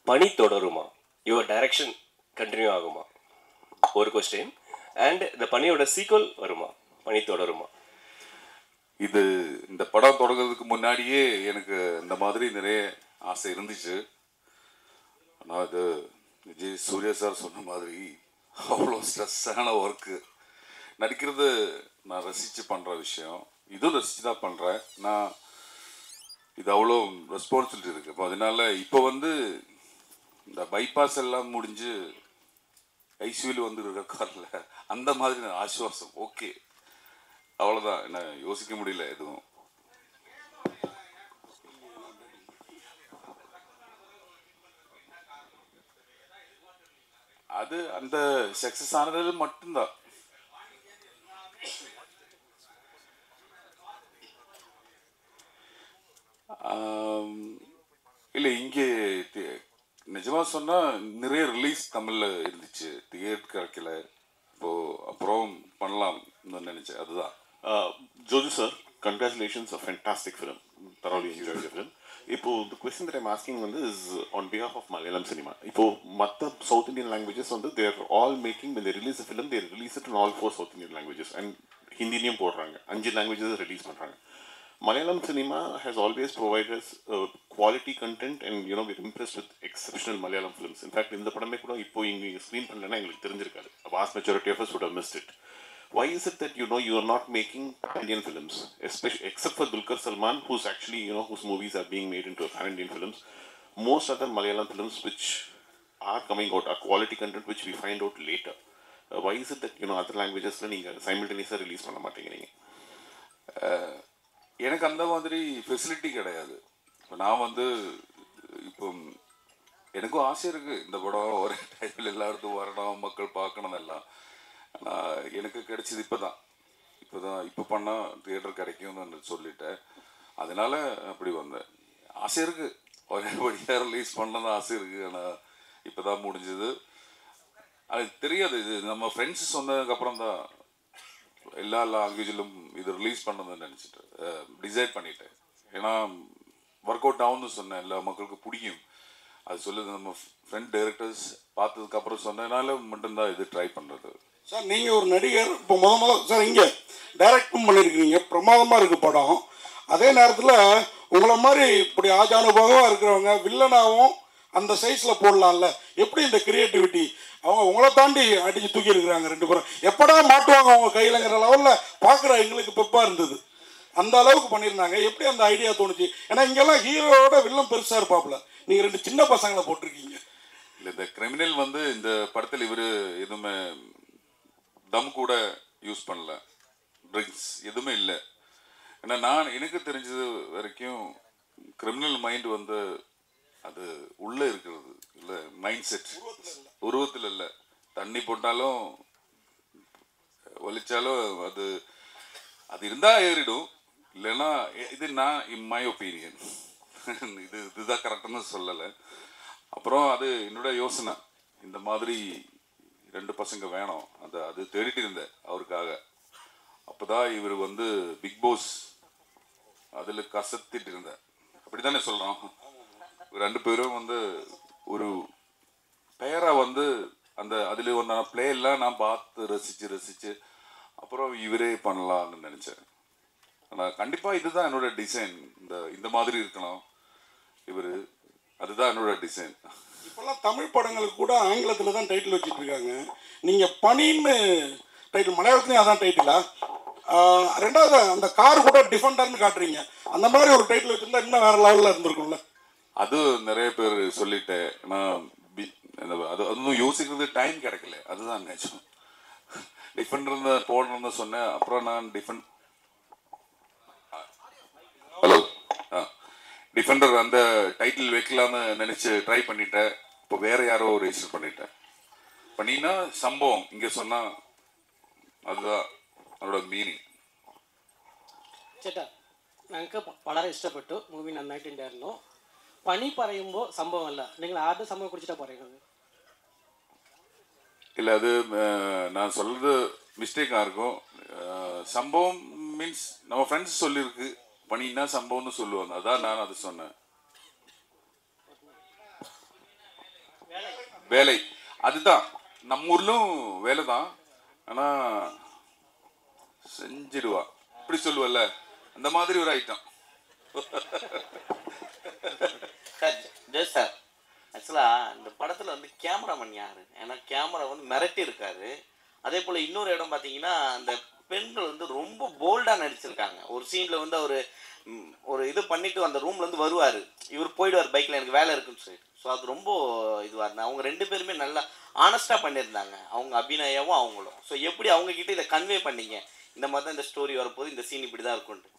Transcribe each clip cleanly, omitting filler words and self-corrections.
பணி தொடருமா, your direction continue ஆகுமா, ஒரு கொஸ்டின். அண்ட் இந்த பணியோட சீக்வல் வருமா, பணி தொடருமா? இது இந்த படம் தொடங்குறதுக்கு முன்னாடியே எனக்கு இந்த மாதிரி நிறைய ஆசை இருந்துச்சு. ஆனால் அது விஜய் சூர்யா சார் சொன்ன மாதிரி அவ்வளோ ஸ்ட்ரெஸ்ஸான ஒர்க்கு. நடிக்கிறது நான் ரசித்து பண்ணுற விஷயம், இதுவும் ரசித்து தான் பண்ணுறேன். நான் இது அவ்வளோ ரெஸ்பான்சிபிலிட்டி இருக்குது. இப்போ அதனால இப்போ வந்து இந்த பைபாஸ் எல்லாம் முடிஞ்சு ஐசியூவில் வந்து இருக்கார்ல, அந்த மாதிரி ஆசுவாசம். ஓகே, அவ்வளோதான். என்ன யோசிக்க முடியல எதுவும். அது அந்த சக்ஸஸ் ஆனது மட்டும்தான். இல்லை, இங்கே நிஜமாக சொன்னால் நிறைய ரிலீஸ் தமிழில் இருந்துச்சு, தியேட்டர் கிடைக்கல. இப்போது அப்புறம் பண்ணலாம்னு நினச்சேன், அதுதான். Joju sir, congratulations, a fantastic film. Thoroughly enjoyed the film. இப்போ the question that I'm asking is on behalf of Malayalam cinema. இப்போ மற்ற South Indian languages they are all making, when they release a film, they release it in all 4 South Indian languages. And ஹிந்திலையும் போடுறாங்க, 5 languages release பண்ணுறாங்க. Malayalam cinema has always provided us quality content, and we're impressed with exceptional Malayalam films. In fact, இந்த படமே கூட இப்போ இங்கே screen பண்ணலன்னா எங்களுக்கு தெரிஞ்சிருக்காது. A vast majority of us would have missed it. Why is it that you are not making Indian films, especially except for Dulquer Salmaan, who's actually whose movies are being made into Indian films? Most other Malayalam films which are coming out are quality content which we find out later. Why is it that other languages நீங்க simultaneously release பண்ண மாட்டேங்கிறீங்க? எனக்கு அந்த மாதிரி facility கிடையாது. இப்போ நான் வந்து இப்போ எனக்கும் ஆசை இருக்குது, இந்த படம் ஒரே டைமில் எல்லா இடத்துக்கும் வரணும், மக்கள் பார்க்கணும் எல்லாம். ஆனால் எனக்கு கிடைச்சது இப்போ பண்ணால் தியேட்டர் கிடைக்கும்னு சொல்லிட்டேன். அதனால் அப்படி வந்தேன். ஆசை இருக்குது, ஒரே படியாக ரிலீஸ் பண்ணணும்னு ஆசை இருக்குது. ஆனால் இப்போ தான் முடிஞ்சது. அது தெரியாது, இது நம்ம ஃப்ரெண்ட்ஸ் சொன்னதுக்கப்புறம் தான் எல்லா லாங்குவேஜிலும் இது ரிலீஸ் பண்ணணும்னு நினச்சிட்டு டிசைட் பண்ணிட்டேன். ஏன்னா ஒர்க் அவுட் ஆகும்னு சொன்னேன், எல்லா மக்களுக்கு பிடிக்கும் அது சொல்லுது. நம்ம ஃப்ரெண்ட் டைரக்டர்ஸ் பார்த்ததுக்கப்புறம் சொன்னதுனால மட்டும்தான் இது ட்ரை பண்ணுறது. சார், நீங்கள் ஒரு நடிகர், இப்போ முதல்ல சார் இங்கே டைரக்டும் பண்ணியிருக்கிறீங்க, பிரமாதமாக இருக்குது படம். அதே நேரத்தில் உங்களை மாதிரி இப்படி ஆஜானுபாகமாக இருக்கிறவங்க வில்லனாகவும் அந்த சைஸில் போடலாம்ல, எப்படி இந்த கிரியேட்டிவிட்டி? அவங்க உங்களை தாண்டி அடித்து தூக்கி இருக்கிறாங்க 2 பேரும். எப்படா மாட்டுவாங்க அவங்க கையிலங்கிற லெவலில் பார்க்குற எங்களுக்கு பெப்பாக இருந்தது. அந்த அளவுக்கு பண்ணியிருந்தாங்க. எப்படி அந்த ஐடியா தோணுச்சு? ஏன்னா இங்கெல்லாம் ஹீரோவோட வில்லன் பெருசாக இருப்பாப்புல, நீங்கள் 2 சின்ன பசங்களை போட்டிருக்கீங்க. இல்லை, இந்த கிரிமினல் வந்து இந்த படத்தில் இவர் எதுவுமே தம் கூட யூஸ் பண்ணல, ட்ரிங்க்ஸ் எதுவுமே இல்லை. ஏன்னா எனக்கு தெரிஞ்சது வரைக்கும் கிரிமினல் மைண்ட் வந்து அது உள்ளே இருக்கிறது இல்லை, மைண்ட் செட் உருவத்தில் இல்லை. தண்ணி போட்டாலும் ஒலிச்சாலும் அது அது இருந்தால் ஏறிடும், இல்லைன்னா இது நான் இன் மை ஒப்பீனியன் இதுதான் கரெக்டுன்னு சொல்லலை. அப்புறம் அது என்னோட யோசனை, இந்த மாதிரி 2 பசங்க வேணும், அது தேடிட்டு இருந்தேன் அவருக்காக. அப்போ தான் இவர் வந்து பிக் பாஸ் அதில் கசத்திட்டு இருந்தேன், அப்படி தானே சொல்கிறோம். 2 பேரும் வந்து ஒரு பெயராக வந்து அந்த அதில் ஒன்றான பிளே எல்லாம் நான் பார்த்து ரசித்து அப்புறம் இவரே பண்ணலான்னு நினச்சேன். ஆனால் கண்டிப்பாக இதுதான் என்னோட டிசைன், இந்த மாதிரி இருக்கணும் இவர், அதுதான் என்னோட டிசைன். இப்போல்லாம் தமிழ் படங்களுக்கு கூட ஆங்கிலத்தில் தான் டைட்டில் வச்சுட்டு இருக்காங்க. நீங்கள் பணின்னு டைட்டில், மலையாளத்துலேயும் அதான் டைட்டிலா? 2வது அந்த கார் கூட டிஃபெண்டர்னு காட்டுறீங்க, அந்த மாதிரி ஒரு டைட்டில் வச்சுருந்தா இன்னும் வேறு லெவலில் இருந்திருக்கும்ல. அது நிறைய பேர் சொல்லிட்டேன். நான் அதுவும் யோசிக்கிறது டைம் கிடைக்கல, அதுதான் நினைச்சோம். டிஃபெண்டர் போடணும்னு சொன்னேன். அப்புறம் நான் டிஃபெண்டர் அந்த டைட்டில் வைக்கலாம்னு நினச்சி ட்ரை பண்ணிட்டேன். இப்போ வேற யாரோ ரெஜிஸ்டர் பண்ணிட்டேன். பண்ணினா சம்பவம் இங்கே சொன்னால் அதுதான் அதோட மீனிங். ചേട്ടാ, ഞങ്ങൾക്ക് വളരെ ഇഷ്ടപ്പെട്ടു മൂവി, നന്നായിട്ടുണ്ടായിരുന്നു. പണി പറയുമ്പോൾ സംഭവമല്ല, നിങ്ങൾ ആരുടെ സംഭവം കുറിച്ചിട്ടാണ് പറയുന്നത്? இல்லை, அது நான் சொல்கிறது மிஸ்டேக்காக இருக்கும். சம்பவம் மீன்ஸ் நம்ம ஃப்ரெண்ட்ஸ் சொல்லியிருக்கு, பண்ணினா சம்பவம்னு சொல்லுவாங்க, அதான் நான் அது சொன்னேன். வேலை. அதுதான் நம்ம ஊர்லும் வேலை தான், ஆனால் செஞ்சிடுவா இப்படி சொல்லுவல்ல, அந்த மாதிரி ஒரு ஐட்டம். சார் ஜெஸ் சார், ஆக்சுவலாக இந்த படத்தில் வந்து கேமராமேன் யார்? ஏன்னா கேமரா வந்து மிரட்டி இருக்காரு. அதே போல் இன்னொரு இடம் பார்த்தீங்கன்னா அந்த பெண்கள் வந்து ரொம்ப போல்டாக நடிச்சிருக்காங்க. ஒரு சீனில் வந்து அவர் ஒரு இது பண்ணிவிட்டு அந்த ரூம்லேருந்து வருவார், இவர் போயிடுவார் பைக்கில், எனக்கு வேலை இருக்குன்னு சொல்லிட்டு. ஸோ அது ரொம்ப இதுவாக இருந்தாங்க. அவங்க 2 பேருமே நல்லா ஆனஸ்ட்டாக பண்ணியிருந்தாங்க, அவங்க அபிநயாவும் அவங்களும். ஸோ எப்படி அவங்கக்கிட்ட இதை கன்வே பண்ணீங்க, இந்த மாதிரி தான் இந்த ஸ்டோரி வரப்போது, இந்த சீன் இப்படி தான் இருக்கும்ட்டு?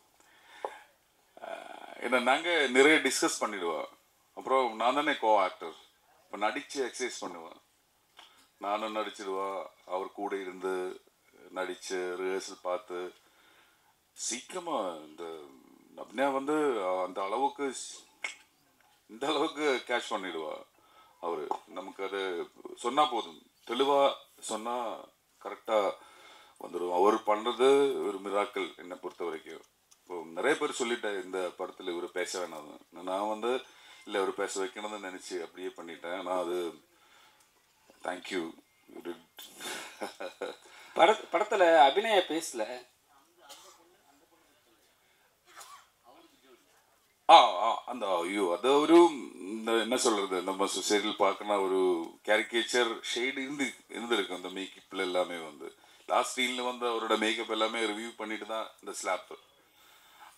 ஏன்னா நாங்கள் நிறைய டிஸ்கஸ் பண்ணிடுவோம். அப்புறம் நான் தானே கோ ஆக்டர், இப்போ நடித்து எக்ஸசைஸ் பண்ணுவேன். நானும் நடிச்சிடுவேன், அவர் கூட இருந்து நடித்து ரிஹர்சல் பார்த்து சீக்கிரமாக இந்த அப்படின்னா வந்து அந்த அளவுக்கு இந்த அளவுக்கு கேட்ச் பண்ணிடுவா அவர். நமக்கு அது சொன்னால் போதும், தெளிவாக சொன்னால் கரெக்டாக வந்துடும். அவர் பண்ணுறது ஒரு மிராக்கள் என்னை பொறுத்த வரைக்கும். இப்போ நிறைய பேர் சொல்லிட்டேன் இந்த படத்தில் இவர் பேச வேணாம், நான் வந்து இல்லை இவர் பேச வைக்கணும்னு நினச்சி அப்படியே பண்ணிட்டேன். ஆனால் அது தேங்க்யூ. படத்தில் அபிநய பேசல. அந்த ஐயோ அது ஒரு இந்த என்ன சொல்கிறது, நம்ம சொசைட்டியில் பார்க்கணும் ஒரு கேரிகேச்சர் ஷேடு இருந்திருக்கு அந்த மேக்கப்பில் எல்லாமே. வந்து லாஸ்ட் சீனில் வந்து அவரோட மேக்கப் எல்லாமே ரிவ்யூ பண்ணிட்டு தான் இந்த ஸ்லாப்பு.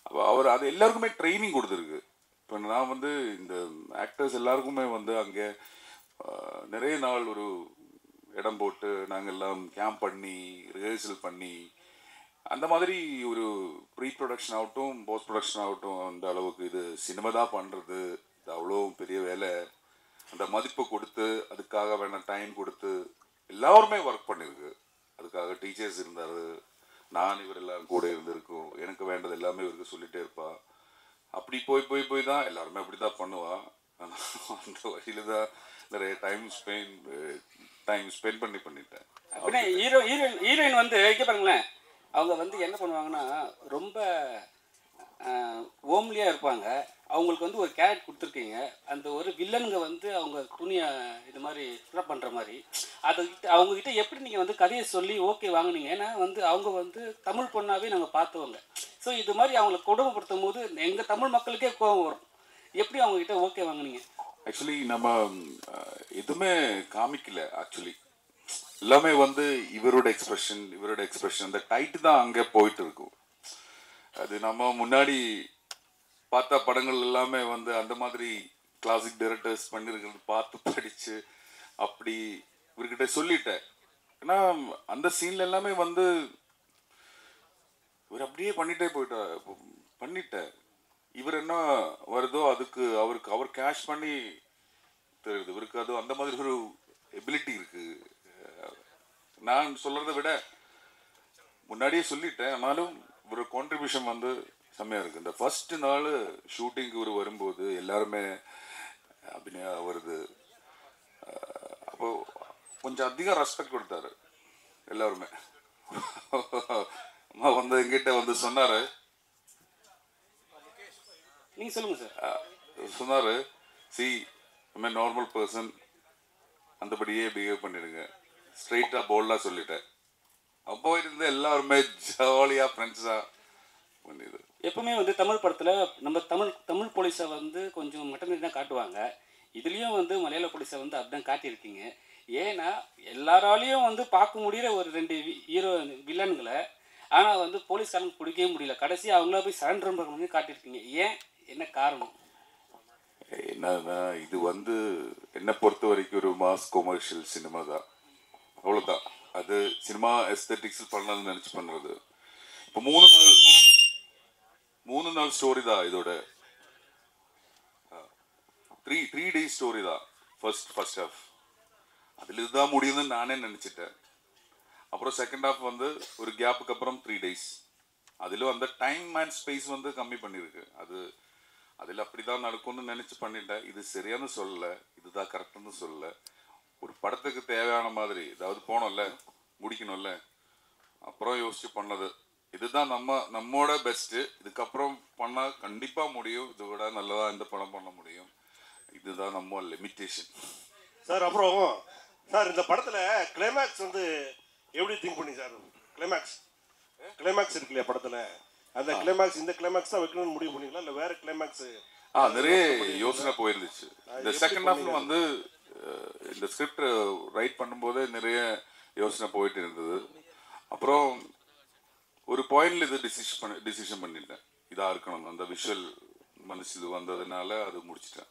அப்போ அவர் அது எல்லாருக்குமே ட்ரைனிங் கொடுத்துருக்கு. இப்போ நான் வந்து இந்த ஆக்டர்ஸ் எல்லாருக்குமே வந்து அங்கே நிறைய நாள் ஒரு இடம் போட்டு நாங்கள் எல்லாம் கேம்ப் பண்ணி ரிஹர்சல் பண்ணி அந்த மாதிரி ஒரு ப்ரீ ப்ரொடக்ஷன் ஆகட்டும் போஸ்ட் ப்ரொடக்ஷன் ஆகட்டும், அந்த அளவுக்கு இது சினிமா தான் பண்ணுறது, இது அவ்வளோ பெரிய வேலை. அந்த மதிப்பை கொடுத்து அதுக்காக வேணால் டைம் கொடுத்து எல்லாருமே ஒர்க் பண்ணியிருக்கு. அதுக்காக டீச்சர்ஸ் இருந்தார், நான் இவர் எல்லாரும் கூட இருந்திருக்கோம். எனக்கு வேண்டது எல்லாமே இவருக்கு சொல்லிகிட்டே இருப்பா. அப்படி போய் தான் எல்லாருமே அப்படி தான் பண்ணுவாள். அந்த வழியில் தான் நிறைய டைம் ஸ்பெண்ட் பண்ணிட்டேன். அப்படின்னா ஹீரோயின் வந்து இங்கே பாருங்களேன், அவங்க வந்து என்ன பண்ணுவாங்கன்னா ரொம்ப ஓம்லியாக இருப்பாங்க. அவங்களுக்கு வந்து ஒரு கேரக்டர் கொடுத்துருக்கீங்க, அந்த ஒரு வில்லனுங்க வந்து அவங்க துணியை இது மாதிரி ஸ்க்ரப் பண்ணுற மாதிரி. அதுக்கிட்ட அவங்கக்கிட்ட எப்படி நீங்கள் வந்து கதையை சொல்லி ஓகே வாங்கினீங்க? ஏன்னா வந்து அவங்க வந்து தமிழ் பொண்ணாகவே நாங்கள் பார்த்தவங்க. ஸோ இது மாதிரி அவங்கள கொடுமைப்படுத்தும் போது எங்கள் தமிழ் மக்களுக்கே கோபம் வரும். எப்படி அவங்கக்கிட்ட ஓகே வாங்கினீங்க? ஆக்சுவலி நம்ம எதுவுமே காமிக்கல. ஆக்சுவலி எல்லாமே வந்து இவரோட எக்ஸ்பிரஷன் அந்த டைட்டு தான் அங்கே போயிட்டு இருக்கும். அது நம்ம முன்னாடி பார்த்த படங்கள் எல்லாமே வந்து அந்த மாதிரி கிளாசிக் டைரக்டர்ஸ் பண்ணியிருக்கிறது பார்த்து படித்து அப்படி இவர்கிட்ட சொல்லிட்டேன். ஏன்னா அந்த சீன்ல எல்லாமே வந்து இவர் அப்படியே பண்ணிட்டேன். இவர் என்ன வருதோ அதுக்கு அவர் கேஷ் பண்ணி தெரியுது. இவருக்கு அது அந்த மாதிரி ஒரு எபிலிட்டி இருக்கு. நான் சொல்றதை விட முன்னாடியே சொல்லிட்டேன், ஆனாலும் ஒரு கான்ட்ரிபியூஷன் வந்து செம்மையா இருக்கு. இந்த ஃபர்ஸ்ட் நாள் ஷூட்டிங்க்கு ஒரு வரும்போது எல்லாருமே அபிநயா வருது, அப்போ கொஞ்சம் அதிகம் ரெஸ்பெக்ட் கொடுத்தாரு எல்லாருமே. அம்மா வந்து எங்கிட்ட வந்து சொன்னாரு, நீங்கள் சொல்லுங்கள் சார். சொன்னாரு, சி ஐ நார்மல் பர்சன், அந்தபடியே பிஹேவ் பண்ணிடுங்க, ஸ்ட்ரெயிட்டாக போல்டாக சொல்லிட்டேன். அப்போ இருந்து எல்லாருமே ஜாலியாக ஃப்ரெண்ட்ஸாக பண்ணிது. எப்பவுமே வந்து தமிழ் படத்தில் நம்ம தமிழ் போலீஸை வந்து கொஞ்சம் மட்டமே தான் காட்டுவாங்க. இதுலேயும் வந்து மலையாள போலீஸை வந்து அப்படிதான் காட்டியிருக்கீங்க. ஏன்னா எல்லாராலையும் வந்து பார்க்க முடிகிற ஒரு 2 ஹீரோ வில்லன்களை ஆனால் வந்து போலீஸ்காரனுக்கு பிடிக்கவே முடியல. கடைசி அவங்கள போய் சரண்டர் பண்ணி காட்டியிருக்கீங்க. ஏன், என்ன காரணம்? என்னன்னா இது வந்து என்னை பொறுத்த வரைக்கும் ஒரு மாஸ் கொமர்ஷியல் சினிமா தான், அவ்வளோதான். அது சினிமா எஸ்தெட்டிக்ஸ் பண்ணணும்னு நினச்சி பண்ணுறது. இப்போ 3 நாள் ஸ்டோரி தான் இதோட. 3 days ஸ்டோரி தான் ஃபர்ஸ்ட் ஹாஃப். அதில் இதுதான் முடியுதுன்னு நானே நினச்சிட்டேன். அப்புறம் செகண்ட் ஹாஃப் வந்து ஒரு கேப்புக்கு அப்புறம் 3 days. அதிலும் அந்த டைம் அண்ட் ஸ்பேஸ் வந்து கம்மி பண்ணியிருக்கு. அதில் அப்படி தான் நடக்கும்னு நினச்சி பண்ணிட்டேன். இது சரியானு சொல்லலை, இதுதான் கரெக்டுன்னு சொல்லலை. ஒரு படத்துக்கு தேவையான மாதிரி ஏதாவது போனோம்ல, முடிக்கணும்ல, அப்புறம் யோசிச்சு பண்ணது. இதுதான் நம்மோட பெஸ்ட்டு. இதுக்கப்புறம் பண்ணால் கண்டிப்பாக முடியும், இதை விட நல்லதாக இந்த படம் பண்ண முடியும். இதுதான் நம்ம லிமிட்டேஷன். சார் அப்புறம் சார் இந்த படத்தில் கிளைமேக்ஸ் வந்து எப்படி திங்க் பண்ணி சார்? கிளைமேக்ஸ் இருக்கு இல்லையா படத்தில், அந்த கிளைமேக்ஸ் இந்த கிளைமேக்ஸ் தான் வைக்கணும்னு முடிவு பண்ணிங்களா இல்லை வேறு கிளைமேக்ஸ்? நிறைய யோசனை போயிருந்துச்சு. இந்த செகண்ட் ஹாஃப்ல வந்து இந்த ஸ்கிரிப்ட் ரைட் பண்ணும்போதே நிறைய யோசனை போயிட்டு இருந்தது. அப்புறம் ஒரு பாயிண்ட்ல இது டிசிஷன் பண்ணிட்டேன், இதா இருக்கணும். அந்த விஷுவல் மனசு இது வந்ததுனால அது முடிச்சிட்டேன்.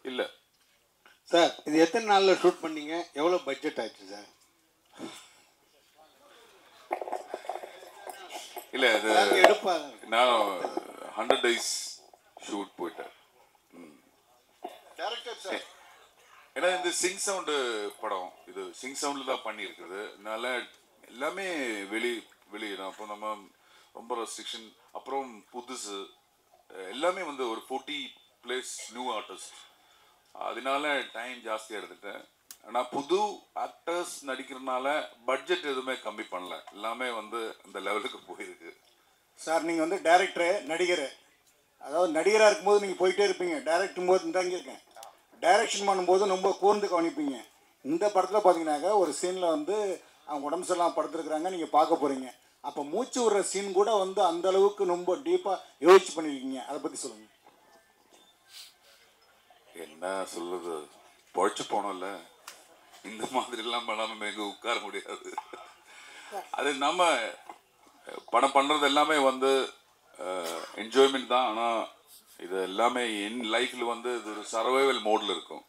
இல்ல சார் இது எத்தனை நாளில் ஷூட் பண்ணீங்க? எவ்வளோ பட்ஜெட் ஆயிடுச்சு சார்? இல்ல இது எடுப்பாங்க. நான் 100 days ஷூட் போயிட்டேன். ஏன்னா இந்த சிங் சவுண்டு படம், இது சிங் சவுண்டில் தான் பண்ணியிருக்குது. அதனால எல்லாமே வெளியிடும். அப்போ நம்ம ரொம்ப ரெஸ்ட்ரிக்ஷன். அப்புறம் புதுசு எல்லாமே வந்து ஒரு 40 பிளேஸ் நியூ ஆர்டிஸ்ட், அதனால டைம் ஜாஸ்தியாக எடுத்துட்டேன். ஆனால் புது ஆக்டர்ஸ் நடிக்கிறதுனால பட்ஜெட் எதுவுமே கம்மி பண்ணல, எல்லாமே வந்து அந்த லெவலுக்கு போயிருக்கு. சார் நீங்கள் வந்து டைரக்டரு நடிகர், அதாவது நடிகராக இருக்கும்போது நீங்கள் போயிட்டே இருப்பீங்க. டைரக்டும் போது இந்தாங்க இருக்கேன், டைரக்ஷன் பண்ணும்போது ரொம்ப கூர்ந்து கவனிப்பீங்க. இந்த படத்தில் பார்த்தீங்கன்னாக்கா ஒரு சீனில் வந்து அவங்க உடம்பு சரியில்லாமல் படுத்துருக்குறாங்க, நீங்கள் பார்க்க போகிறீங்க. அப்போ மூச்சு விடுற சீன் கூட வந்து அந்த அளவுக்கு ரொம்ப டீப்பாக யோசிச்சு பண்ணியிருக்கீங்க. அதை பற்றி சொல்லுங்கள். என்ன சொல்லுது, பொழைச்சு போனோம்ல, இந்த மாதிரிலாம் பண்ணாமல் எங்கே உட்கார முடியாது. அது நம்ம படம் பண்ணுறது எல்லாமே வந்து என்ஜாய்மெண்ட் தான். ஆனால் இது எல்லாமே என் லைஃப்பில் வந்து இது ஒரு சர்வைவல் மோடில் இருக்கும்.